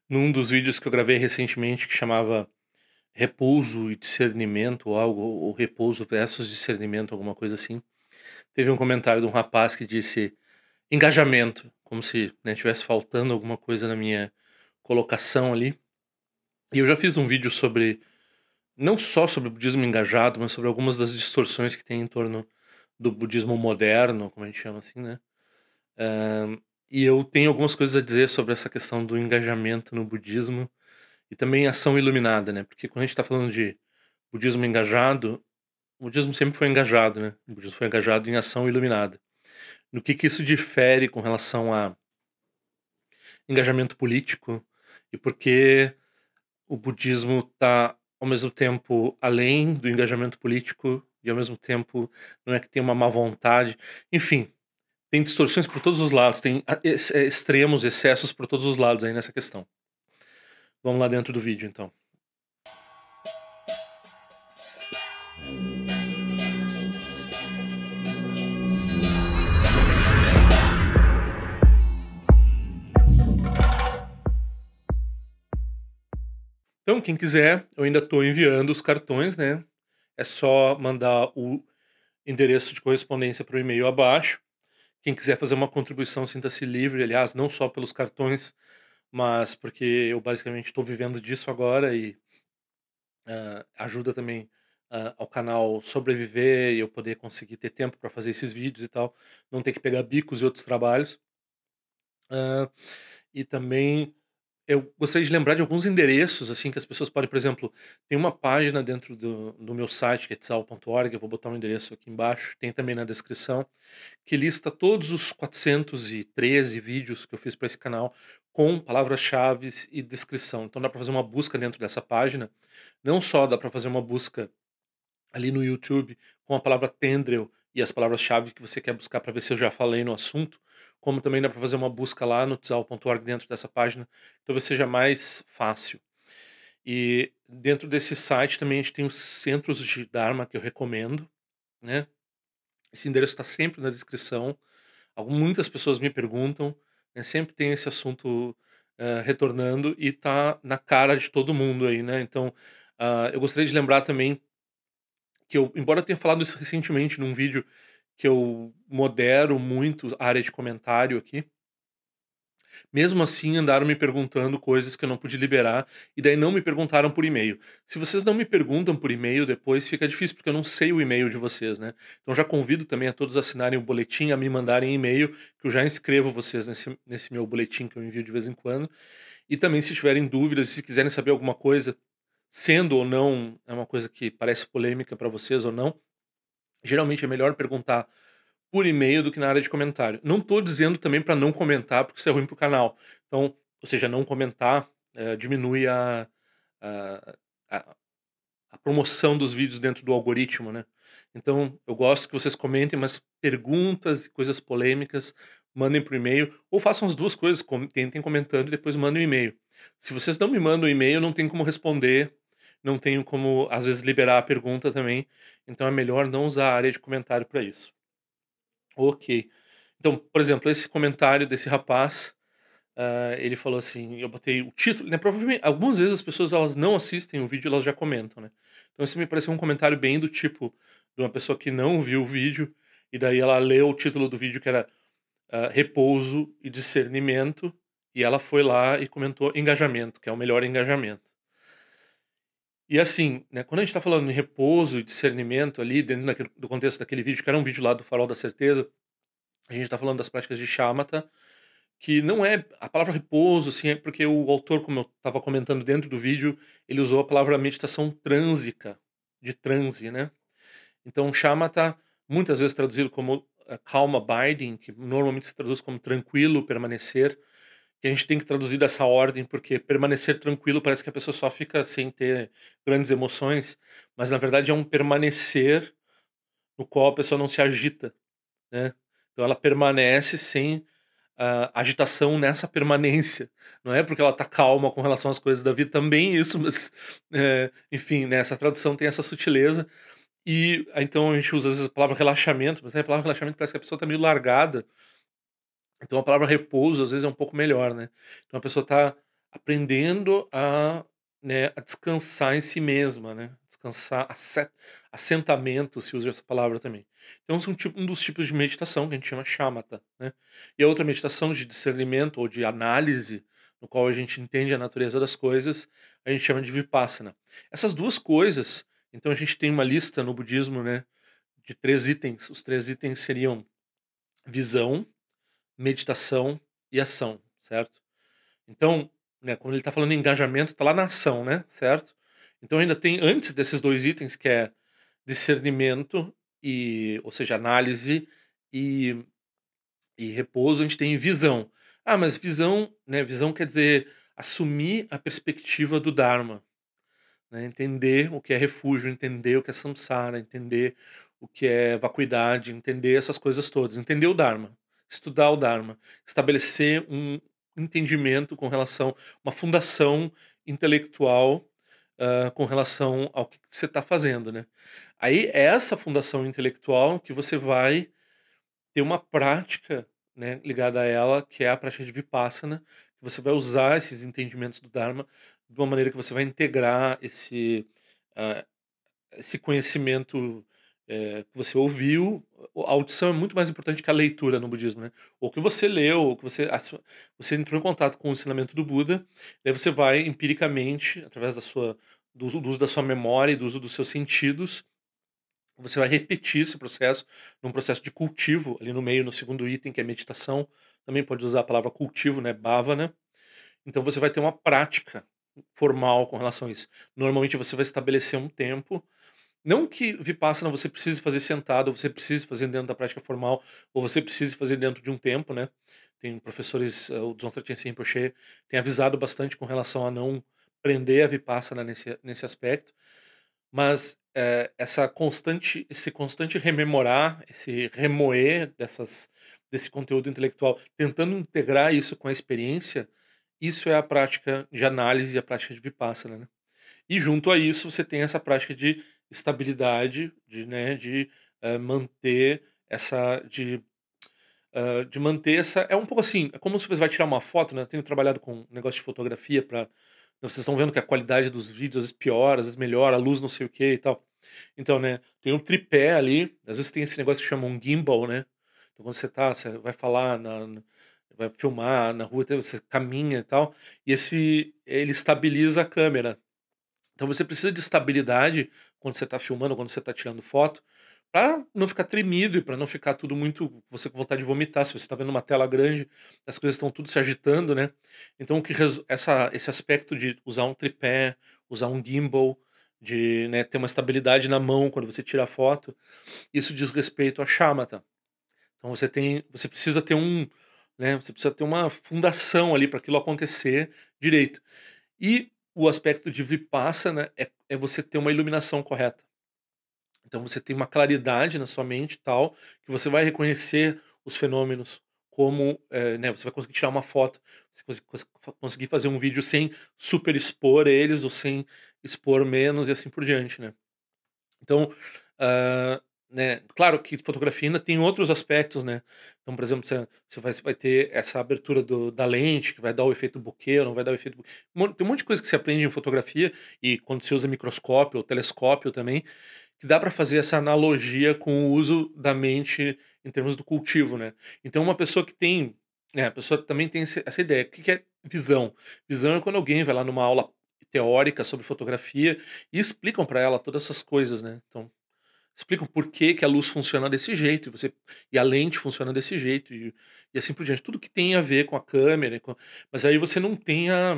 Num dos vídeos que eu gravei recentemente que chamava Repouso e Discernimento, ou algo, ou Repouso versus Discernimento, alguma coisa assim, teve um comentário de um rapaz que disse engajamento, como se, né, tivesse faltando alguma coisa na minha colocação ali. E eu já fiz um vídeo sobre, não só sobre o budismo engajado, mas sobre algumas das distorções que tem em torno do budismo moderno, como a gente chama assim, né? E eu tenho algumas coisas a dizer sobre essa questão do engajamento no budismo e também ação iluminada, né? Porque quando a gente está falando de budismo engajado, o budismo sempre foi engajado, né? O budismo foi engajado em ação iluminada. No que isso difere com relação a engajamento político e por que o budismo está, ao mesmo tempo, além do engajamento político e, ao mesmo tempo, não é que tem uma má vontade. Enfim, tem distorções por todos os lados, tem extremos, excessos por todos os lados aí nessa questão. Vamos lá dentro do vídeo, então. Então, quem quiser, eu ainda estou enviando os cartões, né? É só mandar o endereço de correspondência para o e-mail abaixo. Quem quiser fazer uma contribuição, sinta-se livre, aliás, não só pelos cartões, mas porque eu basicamente estou vivendo disso agora e ajuda também ao canal sobreviver e eu poder conseguir ter tempo para fazer esses vídeos e tal, não ter que pegar bicos e outros trabalhos. Ah, e também eu gostaria de lembrar de alguns endereços, assim, que as pessoas podem, por exemplo, tem uma página dentro do meu site, que é tzal.org, eu vou botar um endereço aqui embaixo, tem também na descrição, que lista todos os 413 vídeos que eu fiz para esse canal com palavras-chave e descrição. Então dá para fazer uma busca dentro dessa página. Não só dá para fazer uma busca ali no YouTube com a palavra Tendril e as palavras-chave que você quer buscar para ver se eu já falei no assunto, como também dá para fazer uma busca lá no tzal.org dentro dessa página, talvez seja mais fácil. E dentro desse site também a gente tem os centros de Dharma que eu recomendo, né? Esse endereço está sempre na descrição. Muitas pessoas me perguntam, né? Sempre tem esse assunto retornando e tá na cara de todo mundo aí, né? Então, eu gostaria de lembrar também que eu, embora eu tenha falado isso recentemente num vídeo que eu modero muito a área de comentário aqui, mesmo assim andaram me perguntando coisas que eu não pude liberar e daí não me perguntaram por e-mail. Se vocês não me perguntam por e-mail depois, fica difícil porque eu não sei o e-mail de vocês, né? Então já convido também a todos a assinarem o boletim, a me mandarem e-mail, que eu já inscrevo vocês nesse meu boletim que eu envio de vez em quando. E também se tiverem dúvidas, se quiserem saber alguma coisa, sendo ou não, é uma coisa que parece polêmica para vocês ou não, geralmente é melhor perguntar por e-mail do que na área de comentário. Não estou dizendo também para não comentar, porque isso é ruim para o canal. Então, ou seja, não comentar diminui a, a, a promoção dos vídeos dentro do algoritmo, né? Então, eu gosto que vocês comentem, mas perguntas e coisas polêmicas mandem por e-mail, ou façam as duas coisas, tentem comentando e depois mandem um e-mail. Se vocês não me mandam e-mail, não tem como responder, não tenho como, às vezes, liberar a pergunta também, então é melhor não usar a área de comentário para isso. Ok. Então, por exemplo, esse comentário desse rapaz, ele falou assim, eu botei o título, né, provavelmente algumas vezes as pessoas elas não assistem o vídeo, elas já comentam, né. Então esse me pareceu um comentário bem do tipo, de uma pessoa que não viu o vídeo, e daí ela leu o título do vídeo que era, "Repouso e discernimento", e ela foi lá e comentou engajamento, que é o melhor engajamento. E assim, né, quando a gente tá falando em repouso e discernimento ali dentro do contexto daquele vídeo, que era um vídeo lá do Farol da Certeza, a gente está falando das práticas de shamatha, que não é a palavra repouso, assim, é porque o autor, como eu estava comentando dentro do vídeo, ele usou a palavra meditação trânsica, de transe, né? Então, shamatha, muitas vezes traduzido como calm abiding, que normalmente se traduz como tranquilo, permanecer, que a gente tem que traduzir dessa ordem, porque permanecer tranquilo parece que a pessoa só fica sem ter grandes emoções, mas na verdade é um permanecer no qual a pessoa não se agita, né? Então ela permanece sem agitação nessa permanência. Não é porque ela tá calma com relação às coisas da vida, também isso, mas, enfim, né, essa tradução tem essa sutileza. E então a gente usa às vezes a palavra relaxamento, mas a palavra relaxamento parece que a pessoa tá meio largada. Então a palavra repouso às vezes é um pouco melhor, né. Então a pessoa tá aprendendo a descansar em si mesma, né, descansar, assentamento, se usa essa palavra também. Então são um dos tipos de meditação que a gente chama shamatha, né. E a outra meditação de discernimento ou de análise, no qual a gente entende a natureza das coisas, a gente chama de vipassana. Essas 2 coisas, então a gente tem uma lista no budismo, né, de 3 itens. Os 3 itens seriam visão, meditação e ação, certo? Então, né, quando ele está falando em engajamento, está lá na ação, né, certo? Então ainda tem antes desses 2 itens, que é discernimento ou seja, análise e repouso, a gente tem visão. Ah, mas visão, né, visão quer dizer assumir a perspectiva do Dharma, né, entender o que é refúgio, entender o que é samsara, entender o que é vacuidade, entender essas coisas todas, entender o Dharma, estudar o Dharma, estabelecer um entendimento com relação, uma fundação intelectual, com relação ao que você está fazendo, né. Aí é essa fundação intelectual que você vai ter uma prática, né, ligada a ela, que é a prática de Vipassana, que você vai usar esses entendimentos do Dharma de uma maneira que você vai integrar ah, esse conhecimento, que você ouviu. A audição é muito mais importante que a leitura no budismo, né. Ou que você leu, ou que você entrou em contato com o ensinamento do Buda, daí você vai empiricamente, através do uso da sua memória e do uso dos seus sentidos, você vai repetir esse processo num processo de cultivo, ali no meio, no segundo item, que é meditação. Também pode usar a palavra cultivo, né, bhavana. Então você vai ter uma prática formal com relação a isso. Normalmente você vai estabelecer um tempo, não que Vipassana você precise fazer sentado, ou você precise fazer dentro da prática formal, ou você precise fazer dentro de um tempo, né. Tem professores, o Dzongtsa Tenzin Rinpoche tem avisado bastante com relação a não prender a Vipassana nesse aspecto, mas, esse constante rememorar, esse remoer desse conteúdo intelectual, tentando integrar isso com a experiência, isso é a prática de análise e a prática de Vipassana, né. E junto a isso, você tem essa prática de estabilidade, manter essa de manter essa é um pouco assim, é como se você vai tirar uma foto, né, eu tenho trabalhado com um negócio de fotografia para vocês estão vendo que a qualidade dos vídeos às vezes piora, às vezes melhora, a luz não sei o que e tal. Então, né, tem um tripé ali, às vezes tem esse negócio que chama um gimbal, né, então quando você vai falar vai filmar na rua, então você caminha e tal, e ele estabiliza a câmera. Então você precisa de estabilidade quando você está filmando, quando você está tirando foto, para não ficar tremido e para não ficar tudo muito você com vontade de vomitar. Se você está vendo uma tela grande, as coisas estão tudo se agitando, né. Então o que esse aspecto de usar um tripé, usar um gimbal, né, ter uma estabilidade na mão quando você tira a foto, isso diz respeito a shamatha. Então você precisa ter você precisa ter uma fundação ali para aquilo acontecer direito. E o aspecto de Vipassana é você ter uma iluminação correta. Então você tem uma claridade na sua mente tal, que você vai reconhecer os fenômenos como, né, você vai conseguir tirar uma foto, você conseguir fazer um vídeo sem superexpor eles ou sem expor menos e assim por diante, né. Então, né, claro que fotografia ainda tem outros aspectos, né. Então, por exemplo, você vai ter essa abertura da lente que vai dar o efeito bokeh ou não vai dar o efeito bokeh. Tem um monte de coisa que se aprende em fotografia e quando você usa microscópio ou telescópio também, que dá para fazer essa analogia com o uso da mente em termos do cultivo, né. Então uma pessoa que tem, né, a pessoa também tem essa ideia. O que que é visão? Visão é quando alguém vai lá numa aula teórica sobre fotografia e explicam para ela todas essas coisas, né. Então, explicam por que que a luz funciona desse jeito e a lente funciona desse jeito e assim por diante. Tudo que tem a ver com a câmera mas aí você não tem a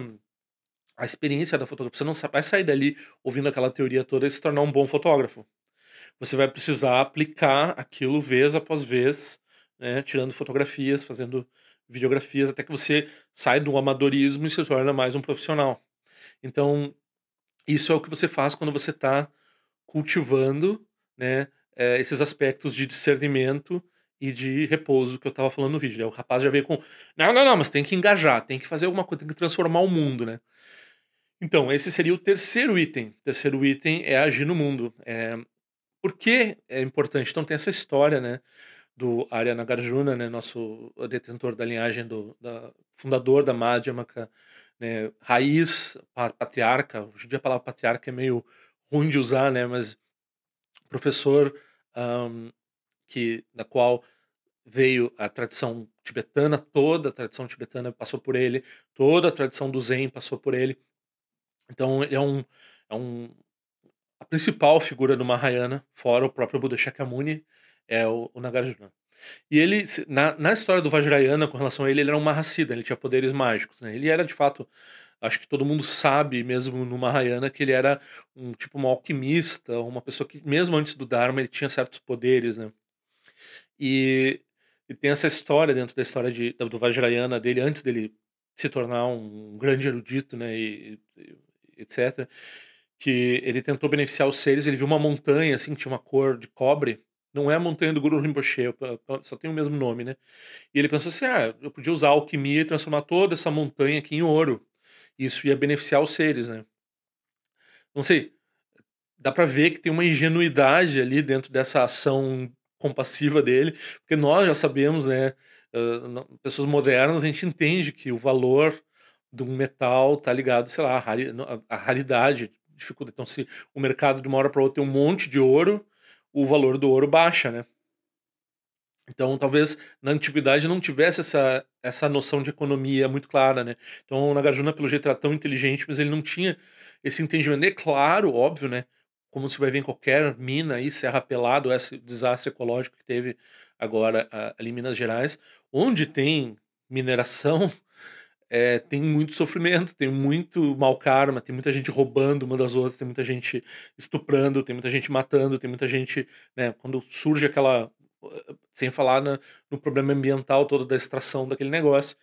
experiência da fotografia, você não vai sair dali ouvindo aquela teoria toda e se tornar um bom fotógrafo. Você vai precisar aplicar aquilo vez após vez, né, tirando fotografias, fazendo videografias, até que você sai do amadorismo e se torna mais um profissional. Então, isso é o que você faz quando você está cultivando, né, esses aspectos de discernimento e de repouso que eu estava falando no vídeo, né. O rapaz já veio com: "Não, não, não, mas tem que engajar, tem que fazer alguma coisa, tem que transformar o mundo, né". Então, esse seria o terceiro item. O terceiro item é agir no mundo. Por que é importante? Então tem essa história, né, do Arya Nagarjuna, né, nosso detentor da linhagem fundador da Madhyamaka né, raiz, patriarca. Hoje em dia a palavra patriarca é meio ruim de usar, né, mas professor, hã, da qual veio a tradição tibetana, toda a tradição tibetana passou por ele, toda a tradição do Zen passou por ele. Então ele é a principal figura do Mahayana, fora o próprio Buda Shakyamuni, é o Nagarjuna. E ele na história do Vajrayana, com relação a ele, ele era um Mahasiddha, ele tinha poderes mágicos, né. Ele era de fato, acho que todo mundo sabe mesmo no Mahayana que ele era tipo um alquimista, uma pessoa que mesmo antes do Dharma ele tinha certos poderes, né. E e tem essa história dentro da história do Vajrayana dele, antes dele se tornar um grande erudito, né, e etcétera, que ele tentou beneficiar os seres, ele viu uma montanha, assim, que tinha uma cor de cobre, não é a montanha do Guru Rinpoche, só tem o mesmo nome, né. E ele pensou assim: "Ah, eu podia usar a alquimia e transformar toda essa montanha aqui em ouro, isso ia beneficiar os seres, né". Não sei, dá pra ver que tem uma ingenuidade ali dentro dessa ação compassiva dele, porque nós já sabemos, né, pessoas modernas, a gente entende que o valor de um metal tá ligado, sei lá, à raridade, dificulta. Então, se o mercado de uma hora para outra tem um monte de ouro, o valor do ouro baixa, né. Então, talvez na antiguidade não tivesse essa noção de economia muito clara, né. Então o Nagarjuna, pelo jeito, era tão inteligente, mas ele não tinha esse entendimento. É claro, óbvio, né, como se vai ver em qualquer mina aí, Serra Pelado, esse desastre ecológico que teve agora, ali em Minas Gerais, onde tem mineração, tem muito sofrimento, tem muito mau karma, tem muita gente roubando uma das outras, tem muita gente estuprando, tem muita gente matando, tem muita gente, né, quando surge aquela sem falar no problema ambiental todo da extração daquele negócio.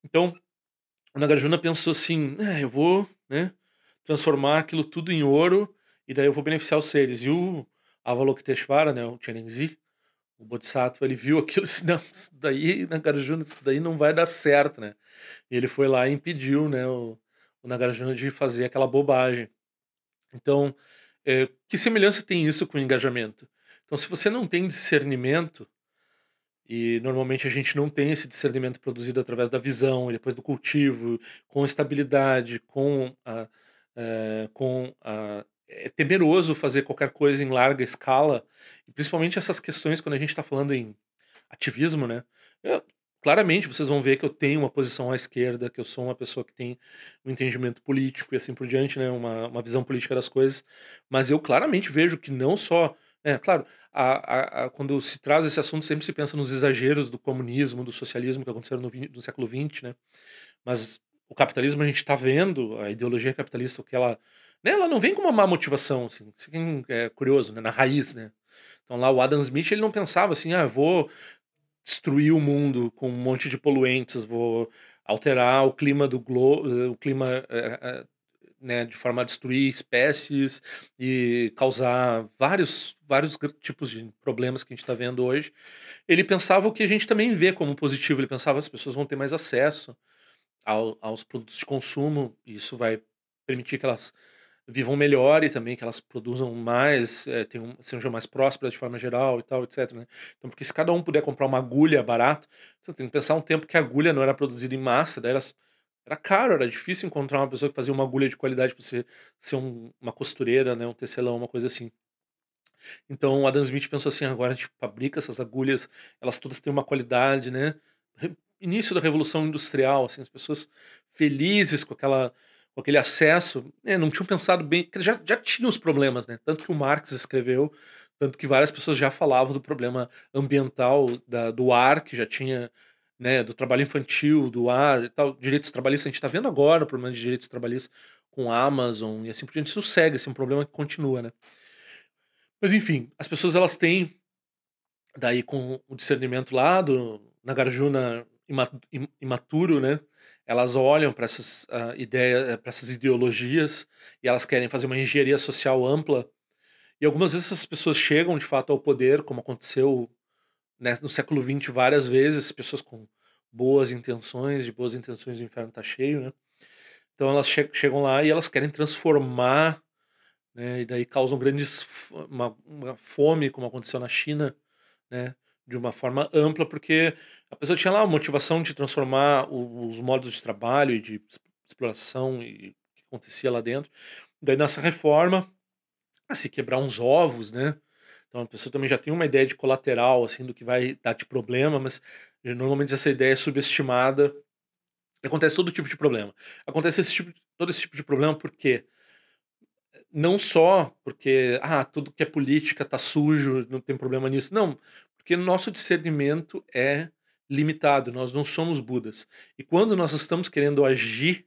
Então, o Nagarjuna pensou assim: eu vou, né, transformar aquilo tudo em ouro, e daí eu vou beneficiar os seres". E o Avalokiteshvara, né, o Chenenzi, o Bodhisattva, ele viu aquilo e disse: "Não, isso daí, Nagarjuna, isso daí não vai dar certo", né. E ele foi lá e impediu, né, o Nagarjuna de fazer aquela bobagem. Então, que semelhança tem isso com o engajamento? Então, se você não tem discernimento, e normalmente a gente não tem esse discernimento produzido através da visão e depois do cultivo, com estabilidade, é temeroso fazer qualquer coisa em larga escala, e principalmente essas questões quando a gente está falando em ativismo, né. Eu claramente vocês vão ver que eu tenho uma posição à esquerda, que eu sou uma pessoa que tem um entendimento político e assim por diante, né, uma visão política das coisas, mas eu claramente vejo que não só, claro, quando se traz esse assunto sempre se pensa nos exageros do comunismo, do socialismo que aconteceram no século XX, né, mas o capitalismo a gente está vendo, a ideologia capitalista, o que ela, né, ela não vem com uma má motivação, assim, isso quem é curioso, né, na raiz, né. Então lá o Adam Smith ele não pensava assim: "Ah, eu vou destruir o mundo com um monte de poluentes, vou alterar o clima o clima, né, de forma a destruir espécies e causar vários tipos de problemas que a gente está vendo hoje". Ele pensava o que a gente também vê como positivo, ele pensava: "As pessoas vão ter mais acesso aos produtos de consumo, e isso vai permitir que elas vivam melhor e também que elas produzam mais, sejam mais prósperas de forma geral e tal, etcétera, né". Então, porque se cada um puder comprar uma agulha barato, você tem que pensar um tempo que a agulha não era produzida em massa, daí era caro, era difícil encontrar uma pessoa que fazia uma agulha de qualidade para você ser uma costureira, né, um tecelão, uma coisa assim. Então o Adam Smith pensou assim: "Agora a gente fabrica essas agulhas, elas todas têm uma qualidade, né". Início da Revolução Industrial, assim, as pessoas felizes com aquele acesso, não tinham pensado bem, porque já tinham os problemas, né, tanto que o Marx escreveu, tanto que várias pessoas já falavam do problema ambiental do ar, que já tinha, né, do trabalho infantil, do ar e tal, direitos trabalhistas. A gente está vendo agora o problema de direitos trabalhistas com a Amazon e assim por diante, isso segue, esse é um problema que continua, né. Mas enfim, as pessoas elas têm, daí com o discernimento lá do Nagarjuna imaturo, né, elas olham para essas, para essas ideologias, e elas querem fazer uma engenharia social ampla, e algumas vezes essas pessoas chegam de fato ao poder, como aconteceu, né, no século XX várias vezes, pessoas com boas intenções, de boas intenções o inferno tá cheio, né. Então elas chegam lá e elas querem transformar, né, e daí causam grandes uma fome, como aconteceu na China, né, de uma forma ampla, porque a pessoa tinha lá a motivação de transformar os modos de trabalho e de exploração e o que acontecia lá dentro. Daí nessa reforma, a se quebrar uns ovos, né, então a pessoa também já tem uma ideia de colateral, assim, do que vai dar de problema, mas normalmente essa ideia é subestimada. Acontece todo tipo de problema. Acontece todo esse tipo de problema porque não só porque, tudo que é política tá sujo, não tem problema nisso. Não, porque nosso discernimento é limitado, nós não somos Budas. E quando nós estamos querendo agir,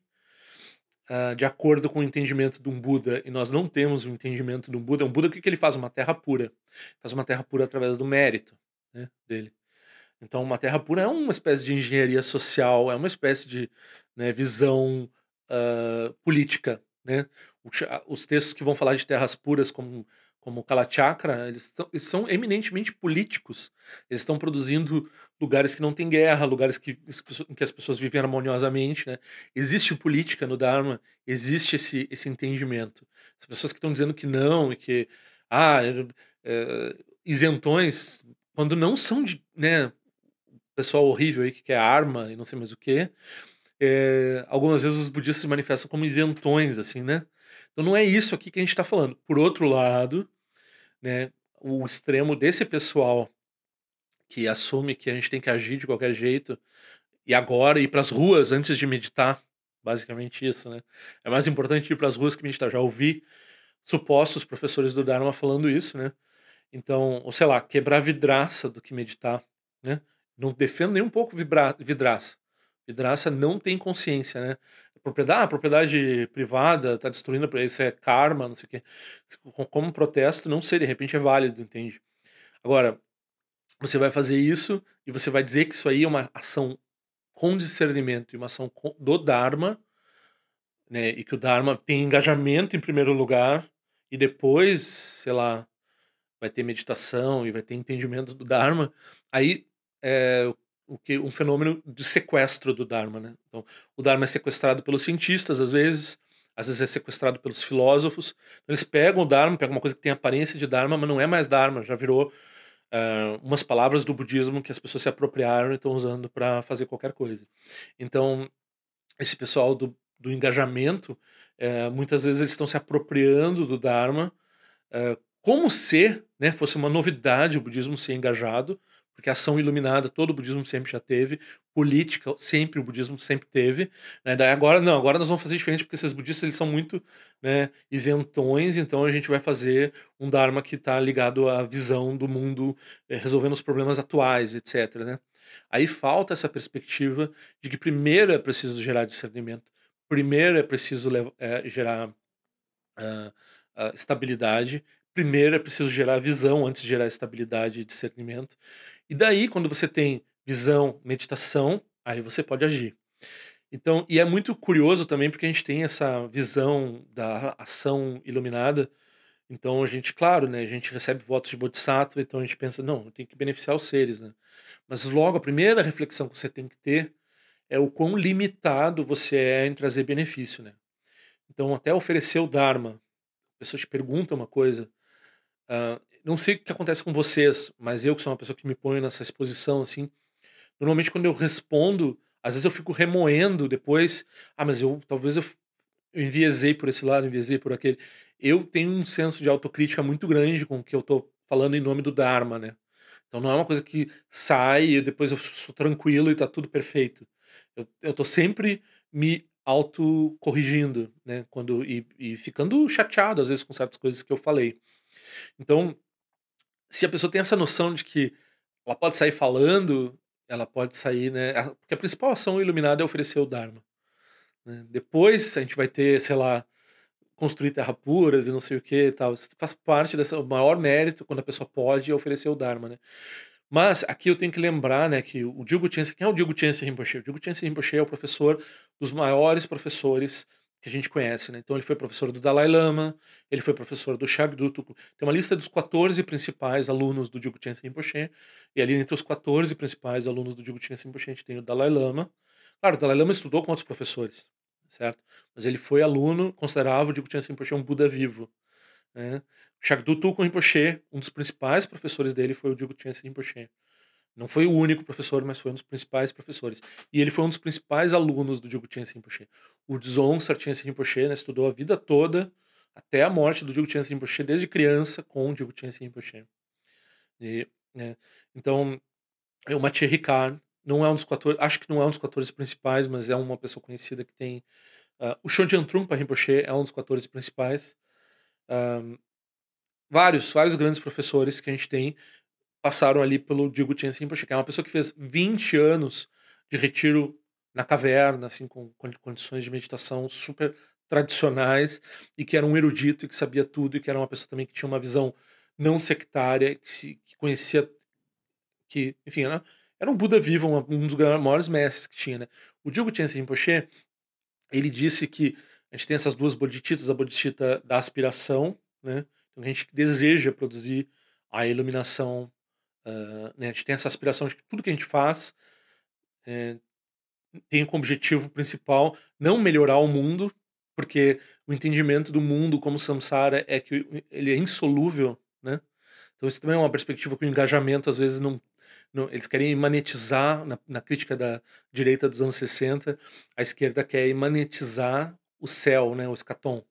de acordo com o entendimento de um Buda, e nós não temos o entendimento de um Buda, o que que ele faz? Uma terra pura. Faz uma terra pura através do mérito, né, dele. Então, uma terra pura é uma espécie de engenharia social, é uma espécie de, né, visão política, né? Os textos que vão falar de terras puras, como Kalachakra, eles são eminentemente políticos. Eles estão produzindo lugares que não tem guerra, lugares em que as pessoas vivem harmoniosamente, né? Existe política no Dharma, existe esse entendimento. As pessoas que estão dizendo que não e que ah, isentões, quando não são de, né, pessoal horrível aí que quer arma e não sei mais o quê. Algumas vezes os budistas se manifestam como isentões, assim, né? Então não é isso aqui que a gente está falando. Por outro lado, né, o extremo desse pessoal que assume que a gente tem que agir de qualquer jeito e agora ir para as ruas antes de meditar, basicamente isso, né? É mais importante ir para as ruas que meditar. Já ouvi supostos professores do Dharma falando isso, né? Então, ou sei lá, quebrar vidraça do que meditar, né? Não defendo nem um pouco vidraça. Vidraça não tem consciência, né? Propriedade privada tá destruindo, isso é karma, não sei o quê. Como protesto, não sei, de repente é válido, entende? Agora, você vai fazer isso e você vai dizer que isso aí é uma ação com discernimento e uma ação do Dharma, né? E que o Dharma tem engajamento em primeiro lugar e depois, sei lá, vai ter meditação e vai ter entendimento do Dharma, aí é um fenômeno de sequestro do Dharma, né? Então, o Dharma é sequestrado pelos cientistas, às vezes é sequestrado pelos filósofos. Então, eles pegam o Dharma, pegam uma coisa que tem aparência de Dharma, mas não é mais Dharma, já virou umas palavras do budismo que as pessoas se apropriaram e estão usando para fazer qualquer coisa. Então, esse pessoal do engajamento, muitas vezes eles estão se apropriando do Dharma, como se, né, fosse uma novidade o budismo ser engajado, porque a ação iluminada todo o budismo sempre já teve, política sempre o budismo sempre teve, né, daí agora não, agora nós vamos fazer diferente porque esses budistas eles são muito, né, isentões, então a gente vai fazer um dharma que está ligado à visão do mundo, resolvendo os problemas atuais, etc, né. Aí falta essa perspectiva de que primeiro é preciso gerar discernimento, primeiro é preciso gerar estabilidade. Primeiro é preciso gerar visão antes de gerar estabilidade e discernimento. E daí, quando você tem visão, meditação, aí você pode agir. Então, e é muito curioso também porque a gente tem essa visão da ação iluminada. Então a gente, claro, né, a gente recebe votos de Bodhisattva, então a gente pensa, não, eu tenho que beneficiar os seres, né? Mas logo a primeira reflexão que você tem que ter é o quão limitado você é em trazer benefício, né? Então até oferecer o Dharma, a pessoa te pergunta uma coisa, não sei o que acontece com vocês, mas eu que sou uma pessoa que me ponho nessa exposição, assim, normalmente quando eu respondo, às vezes eu fico remoendo depois, mas eu enviesei por esse lado, enviesei por aquele. Eu tenho um senso de autocrítica muito grande com o que eu tô falando em nome do Dharma, né? Então não é uma coisa que sai e depois eu sou tranquilo e tá tudo perfeito. Eu tô sempre me autocorrigindo, né? E ficando chateado, às vezes, com certas coisas que eu falei. Então, se a pessoa tem essa noção de que ela pode sair falando, ela pode sair, né? Porque a principal ação iluminada é oferecer o Dharma, né? Depois a gente vai ter, sei lá, construir terra puras e não sei o que e tal. Isso faz parte dessa, o maior mérito quando a pessoa pode oferecer o Dharma, né? Mas aqui eu tenho que lembrar, né, que o Dilgo Chense, quem é o Dilgo Chense Rinpoche? O Dilgo Chense Rinpoche é o professor dos maiores professores que a gente conhece, né? Então ele foi professor do Dalai Lama, ele foi professor do Shabdutu. Tem uma lista dos 14 principais alunos do Dilgo Chense Rinpoche, e ali entre os 14 principais alunos do Dilgo Chense Rinpoche a gente tem o Dalai Lama. Claro, o Dalai Lama estudou com outros professores, certo? Mas ele foi aluno, considerava o Dilgo Chense Rinpoche um Buda vivo, né? Shakdu Tulku Rinpoche, um dos principais professores dele foi o Dilgo Chense Rinpoche, Não foi o único professor, mas foi um dos principais professores. E ele foi um dos principais alunos do Jiguten Rinpoche. O Dzongkar Trengse Rinpoche, né, estudou a vida toda, até a morte do Jiguten Rinpoche, desde criança, com o Jiguten Rinpoche. E, né, então, o Matthieu Ricard não é um dos 14, acho que não é um dos 14 principais, mas é uma pessoa conhecida que tem. O Shonjen Trungpa Rinpoche é um dos 14 principais. Ah, vários grandes professores que a gente tem passaram ali pelo Jiguten Rinpoche, que é uma pessoa que fez 20 anos de retiro na caverna, assim, com condições de meditação super tradicionais, e que era um erudito e que sabia tudo, e que era uma pessoa também que tinha uma visão não sectária, que conhecia, que, enfim, era um Buda vivo, um dos maiores mestres que tinha, né? O Jiguten Rinpoche, ele disse que a gente tem essas duas bodhicittas, a bodhicitta da aspiração, né? Então a gente deseja produzir a iluminação, né? A gente tem essa aspiração de que tudo que a gente faz eh, tem como objetivo principal não melhorar o mundo, porque o entendimento do mundo como samsara é que ele é insolúvel, né? Então isso também é uma perspectiva que o engajamento às vezes não, eles querem imanetizar na crítica da direita dos anos 60, a esquerda quer imanetizar o céu, né? O escatom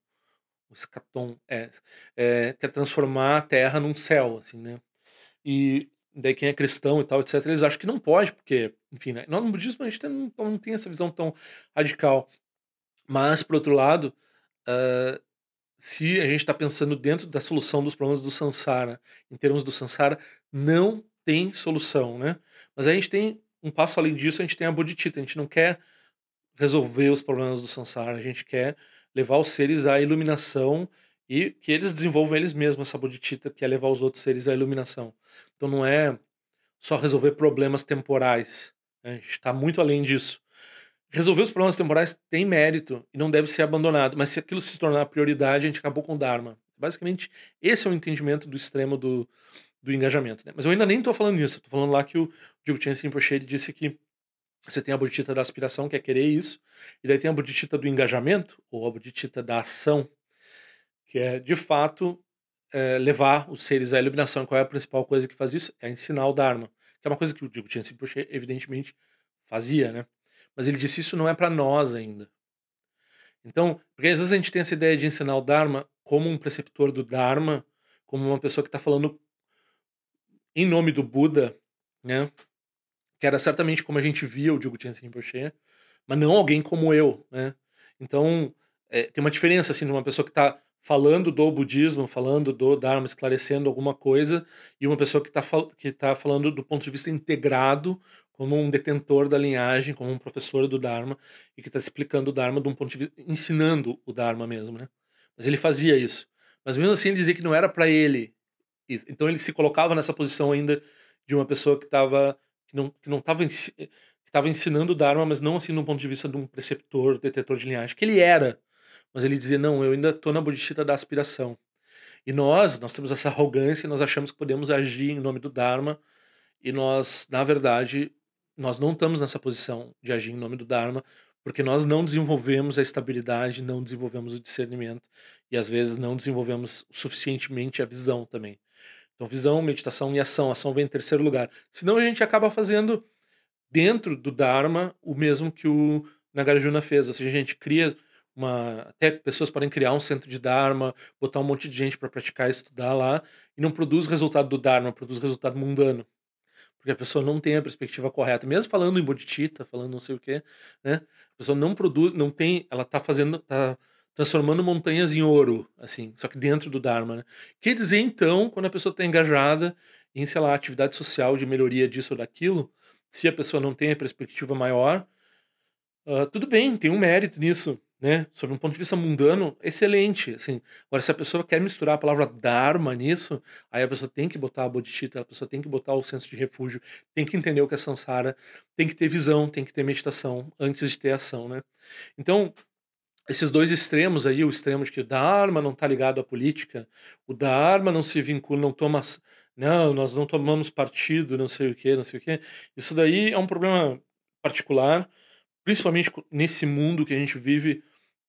quer transformar a Terra num céu, assim, né? E daí quem é cristão e tal, etc, eles acham que não pode, porque, enfim, né, nós no budismo a gente não tem essa visão tão radical. Mas, por outro lado, hã, se a gente está pensando dentro da solução dos problemas do samsara, em termos do samsara, não tem solução, né. Mas a gente tem um passo além disso, a gente tem a bodhicitta, a gente não quer resolver os problemas do samsara, a gente quer levar os seres à iluminação e que eles desenvolvam eles mesmos essa bodhicitta, que é levar os outros seres à iluminação. Então não é só resolver problemas temporais, né, a gente está muito além disso. Resolver os problemas temporais tem mérito e não deve ser abandonado, mas se aquilo se tornar prioridade, a gente acabou com o Dharma. Basicamente, esse é o entendimento do extremo do engajamento, né. Mas eu ainda nem estou falando nisso, eu tô falando lá que o Jiguten Rinpoche ele disse que você tem a bodhicitta da aspiração, que é querer isso, e daí tem a bodhicitta do engajamento, ou a bodhicitta da ação, que é, de fato, levar os seres à iluminação. Qual é a principal coisa que faz isso? É ensinar o Dharma, que é uma coisa que o Jiguten Rinpoche evidentemente fazia, né. Mas ele disse: "Isso não é para nós ainda". Então, porque às vezes a gente tem essa ideia de ensinar o Dharma como um preceptor do Dharma, como uma pessoa que está falando em nome do Buda, né, que era certamente como a gente via o Jiguten Rinpoche, mas não alguém como eu, né. Então, tem uma diferença, assim, de uma pessoa que está falando do budismo, falando do Dharma, esclarecendo alguma coisa, e uma pessoa que tá falando do ponto de vista integrado, como um detentor da linhagem, como um professor do Dharma, e que está explicando o Dharma de um ponto de vista ensinando o Dharma mesmo, né. Mas ele fazia isso. Mas mesmo assim ele dizia que não era para ele isso. Então ele se colocava nessa posição ainda de uma pessoa que não estava que estava ensinando o Dharma, mas não assim num ponto de vista de um preceptor, detetor de linhagem, que ele era, mas ele dizia: "Não, eu ainda estou na bodhicitta da aspiração". E nós temos essa arrogância, nós achamos que podemos agir em nome do Dharma, e nós, na verdade, nós não estamos nessa posição de agir em nome do Dharma, porque nós não desenvolvemos a estabilidade, não desenvolvemos o discernimento, e às vezes não desenvolvemos suficientemente a visão também. Então visão, meditação e ação. Ação vem em terceiro lugar. Senão a gente acaba fazendo dentro do Dharma o mesmo que o Nagarjuna fez. Ou seja, a gente cria até pessoas podem criar um centro de Dharma, botar um monte de gente para praticar e estudar lá, e não produz resultado do Dharma, produz resultado mundano. Porque a pessoa não tem a perspectiva correta. Mesmo falando em bodhicitta, falando não sei o quê, né? A pessoa não produz, não tem, ela tá transformando montanhas em ouro, assim, só que dentro do Dharma, né? Quer dizer, então, quando a pessoa está engajada em, sei lá, atividade social de melhoria disso ou daquilo, se a pessoa não tem a perspectiva maior, tudo bem, tem um mérito nisso, né? Sob um ponto de vista mundano, excelente, assim. Agora, se a pessoa quer misturar a palavra dharma nisso, aí a pessoa tem que botar a bodhicitta, a pessoa tem que botar o senso de refúgio, tem que entender o que é samsara, tem que ter visão, tem que ter meditação antes de ter ação, né? Então, esses dois extremos aí, o extremo de que o dharma não está ligado à política, o dharma não se vincula, não toma, não, nós não tomamos partido, não sei o quê, não sei o quê. Isso daí é um problema particular, principalmente nesse mundo que a gente vive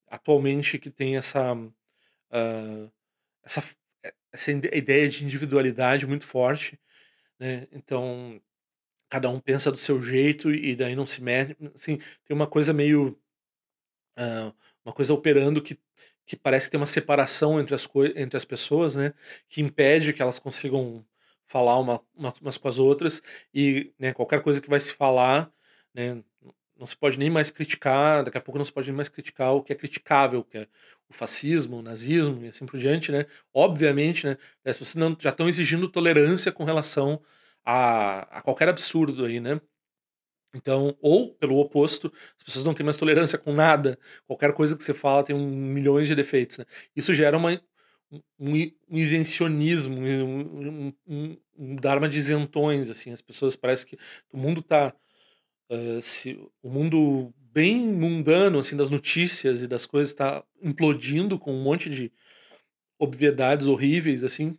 atualmente, que tem ah, essa, essa ideia de individualidade muito forte, né? Então, cada um pensa do seu jeito e daí não se mete, assim, tem uma coisa meio, hã, uma coisa operando que parece ter uma separação entre as pessoas, né, que impede que elas consigam falar umas com as outras e, né, qualquer coisa que vai se falar, né, não se pode nem mais criticar, daqui a pouco não se pode nem mais criticar o que é criticável, que é o fascismo, o nazismo e assim por diante, né. Obviamente, né, as pessoas não já estão exigindo tolerância com relação a qualquer absurdo aí, né. Então, ou pelo oposto, as pessoas não têm mais tolerância com nada, qualquer coisa que você fala tem milhões de defeitos, né. Isso gera um isencionismo, um dharma de isentões, assim, as pessoas parece que o mundo tá, se o mundo bem mundano, assim, das notícias e das coisas tá implodindo com um monte de obviedades horríveis, assim,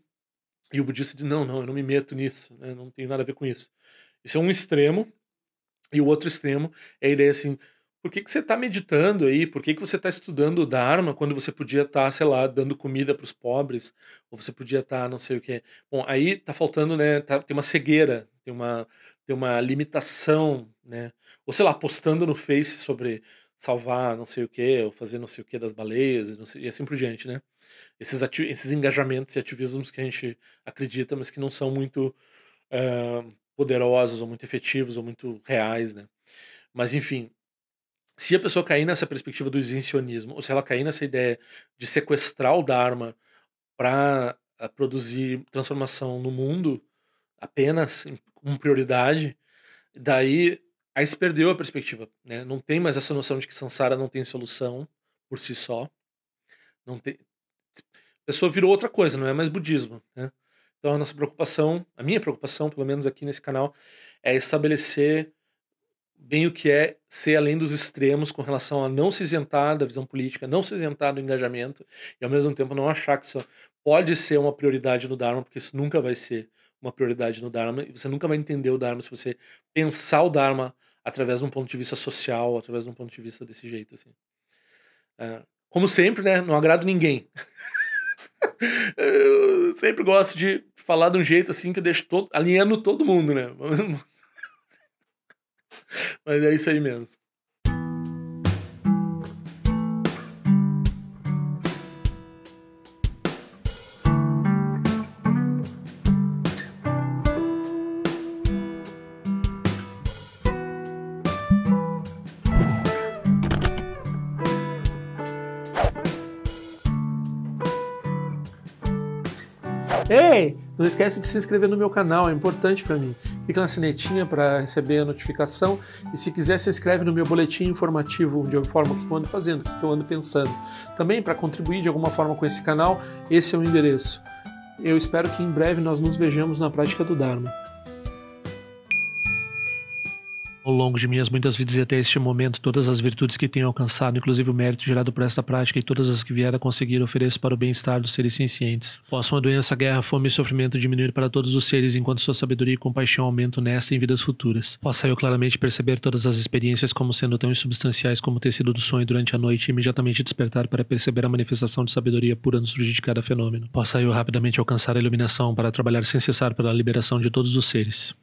e o budista diz: "Não, não, eu não me meto nisso, né, não tenho nada a ver com isso". Isso é um extremo. E o outro extremo é a ideia assim: por que que você está meditando aí? Por que que você está estudando o Dharma quando você podia estar, sei lá, dando comida para os pobres? Ou você podia estar não sei o quê. Bom, aí tá faltando, né, tem uma cegueira, tem uma limitação, né. Ou sei lá, postando no Face sobre salvar não sei o quê, ou fazer não sei o quê das baleias e não sei e assim por diante, né. Esses engajamentos e ativismos que a gente acredita, mas que não são muito poderosos ou muito efetivos ou muito reais, né. Mas enfim, se a pessoa cair nessa perspectiva do isencionismo, ou se ela cair nessa ideia de sequestrar o Dharma para produzir transformação no mundo apenas com prioridade, daí aí se perdeu a perspectiva, né, não tem mais essa noção de que samsara não tem solução por si só, não tem a pessoa virou outra coisa, não é mais budismo, né. Então a nossa preocupação, a minha preocupação, pelo menos aqui nesse canal, é estabelecer bem o que é ser além dos extremos com relação a não se isentar da visão política, não se isentar do engajamento e ao mesmo tempo não achar que isso pode ser uma prioridade no Dharma, porque isso nunca vai ser uma prioridade no Dharma e você nunca vai entender o Dharma se você pensar o Dharma através de um ponto de vista social, através de um ponto de vista desse jeito, assim. Como sempre, né, não agrado ninguém. Eu sempre gosto de falar de um jeito, assim, que eu deixo alinhando todo mundo, né. Mas é isso aí mesmo. Ei, não esquece de se inscrever no meu canal, é importante para mim. Clica na sinetinha para receber a notificação e se quiser se inscreve no meu boletim informativo de alguma forma o que eu ando fazendo, o que eu ando pensando. Também para contribuir de alguma forma com esse canal, esse é o endereço. Eu espero que em breve nós nos vejamos na prática do Dharma. Ao longo de minhas muitas vidas e até este momento, todas as virtudes que tenho alcançado, inclusive o mérito gerado por esta prática e todas as que vier a conseguir, ofereço para o bem-estar dos seres sencientes. Possam a doença, a guerra, a fome e o sofrimento diminuir para todos os seres, enquanto sua sabedoria e compaixão aumentam nesta e em vidas futuras. Possa eu claramente perceber todas as experiências como sendo tão insubstanciais como o tecido do sonho durante a noite e imediatamente despertar para perceber a manifestação de sabedoria pura no surgir de cada fenômeno. Possa eu rapidamente alcançar a iluminação para trabalhar sem cessar pela liberação de todos os seres.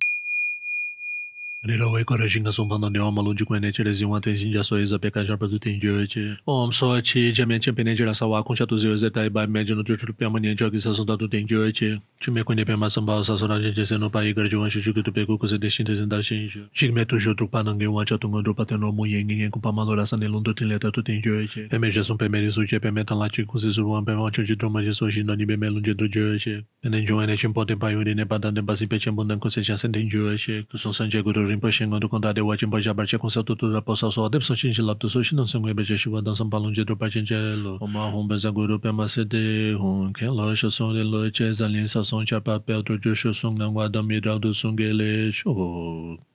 Nirawe Korajinga Sumpano Neoma Lundi Kwene Tiresi Wante Jinja Soeza Peka Jarpa do Tenjurte. Om Soati Jamen Champene Jirasawa Kuncha Zio Zetai Bai Mediano Jutu Piamania Jogi Sasunda do Tenjurte. Time Kwene Pema Sambao Sasura Jese no Pai Garjuan Shujuku do Pegu Kuse Destintes em Darshinju. Jigmetu Jutru Panangue Wacha Tungondo Pateno Muyeng com Pamalora Sanelundo Tileta do Tenjurte. Pemejasun Pemerisu Jepemetan Lati Kusizuan Pemancho de Droma de Sojino Nibe Melunde do Jurte. Penenjoane Chimpote Paiuri Nebadan de Basipechambundan Kuseja Sentenjurte. Kusun Sanje Guru Rinpoche do Condado de Wajimbo Jabartia com seu tutor da Poça Sol, Depson Chinchilapto Sushi, não se enguebe de chuva, dançam balão de Drupachinchelo, uma rumba Zaguru Pemacede, que loja som de lote, aliança som de papel do Jushu Sung, não guarda miral do Sungele, show.